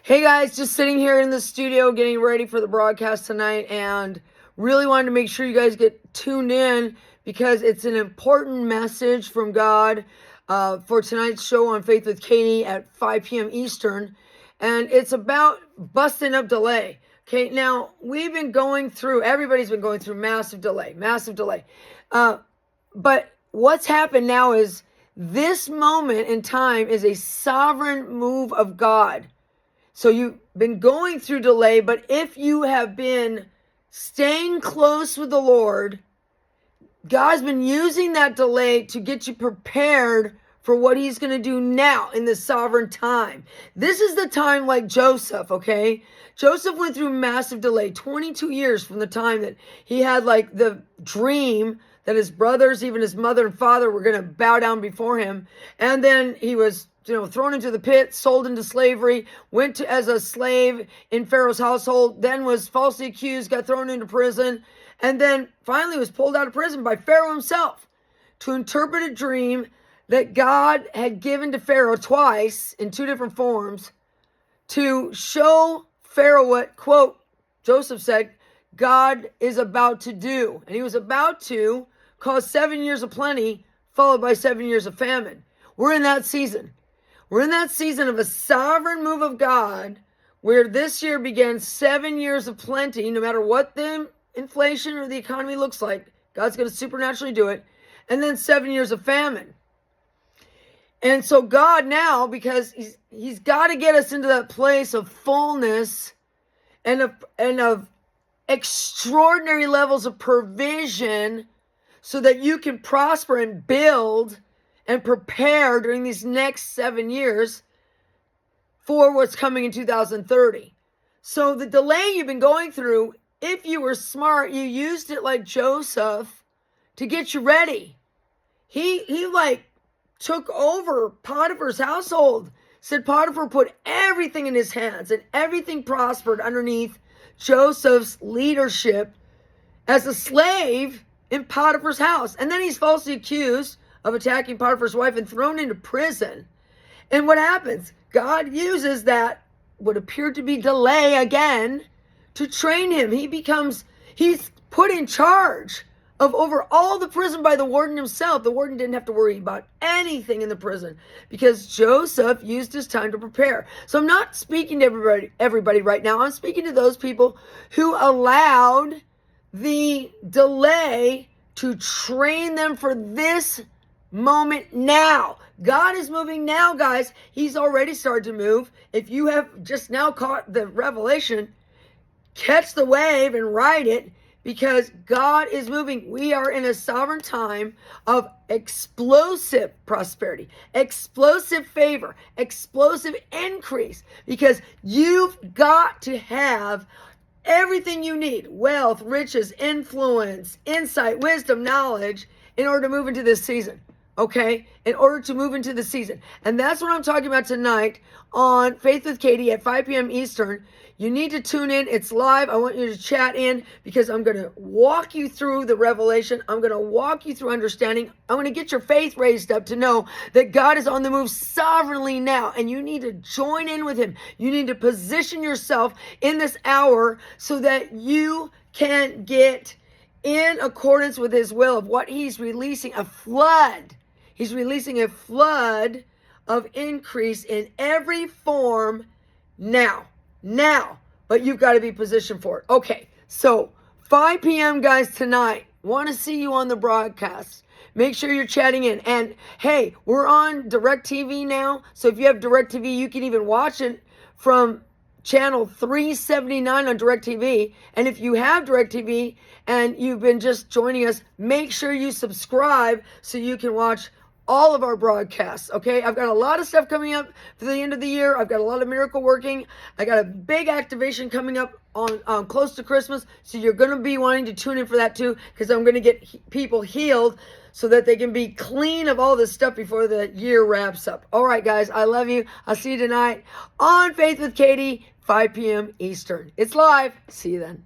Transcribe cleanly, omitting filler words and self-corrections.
Hey guys, just sitting here in the studio getting ready for the broadcast tonight, and really wanted to make sure you guys get tuned in because it's an important message from God for tonight's show on Faith with Katie at 5 p.m. Eastern, and it's about busting up delay. Okay, now everybody's been going through massive delay. But what's happened now is this moment in time is a sovereign move of God. So you've been going through delay, but if you have been staying close with the Lord, God's been using that delay to get you prepared for what he's going to do now in this sovereign time. This is the time like Joseph, okay? Joseph went through massive delay, 22 years from the time that he had like the dream that his brothers, even his mother and father, were going to bow down before him. And then he was thrown into the pit, sold into slavery, went as a slave in Pharaoh's household, then was falsely accused, got thrown into prison, and then finally was pulled out of prison by Pharaoh himself to interpret a dream that God had given to Pharaoh twice in two different forms to show Pharaoh what, quote, Joseph said, God is about to do. And he was about to cause 7 years of plenty followed by 7 years of famine. We're in that season. We're in that season of a sovereign move of God where this year began 7 years of plenty, no matter what the inflation or the economy looks like. God's going to supernaturally do it. And then 7 years of famine. And so God now, because he's got to get us into that place of fullness and of extraordinary levels of provision so that you can prosper and build and prepare during these next 7 years for what's coming in 2030. So the delay you've been going through, if you were smart, you used it like Joseph to get you ready. He like took over Potiphar's household. Said Potiphar put everything in his hands and everything prospered underneath Joseph's leadership as a slave in Potiphar's house. And then he's falsely accused of attacking Potiphar's wife and thrown into prison. And what happens? God uses that, what appeared to be delay again, to train him. He's put in charge of over all the prison by the warden himself. The warden didn't have to worry about anything in the prison because Joseph used his time to prepare. So I'm not speaking to everybody right now. I'm speaking to those people who allowed the delay to train them for this moment now. God is moving now, guys. He's already started to move. If you have just now caught the revelation, catch the wave and ride it because God is moving. We are in a sovereign time of explosive prosperity, explosive favor, explosive increase because you've got to have everything you need: wealth, riches, influence, insight, wisdom, knowledge in order to move into this season. Okay, in order to move into the season. And that's what I'm talking about tonight on Faith with Katie at 5 p.m. Eastern. You need to tune in. It's live. I want you to chat in because I'm going to walk you through the revelation. I'm going to walk you through understanding. I'm going to get your faith raised up to know that God is on the move sovereignly now. And you need to join in with him. You need to position yourself in this hour so that you can get in accordance with his will of what he's releasing, a flood. He's releasing a flood of increase in every form now. But you've got to be positioned for it. Okay, so 5 p.m. guys tonight. Want to see you on the broadcast. Make sure you're chatting in. And hey, we're on DirecTV now. So if you have DirecTV, you can even watch it from channel 379 on DirecTV. And if you have DirecTV and you've been just joining us, make sure you subscribe so you can watch all of our broadcasts, okay? I've got a lot of stuff coming up for the end of the year. I've got a lot of miracle working. I got a big activation coming up on close to Christmas, so you're going to be wanting to tune in for that too, because I'm going to get people healed so that they can be clean of all this stuff before the year wraps up. All right, guys, I love you. I'll see you tonight on Faith with Katie, 5 p.m. Eastern. It's live. See you then.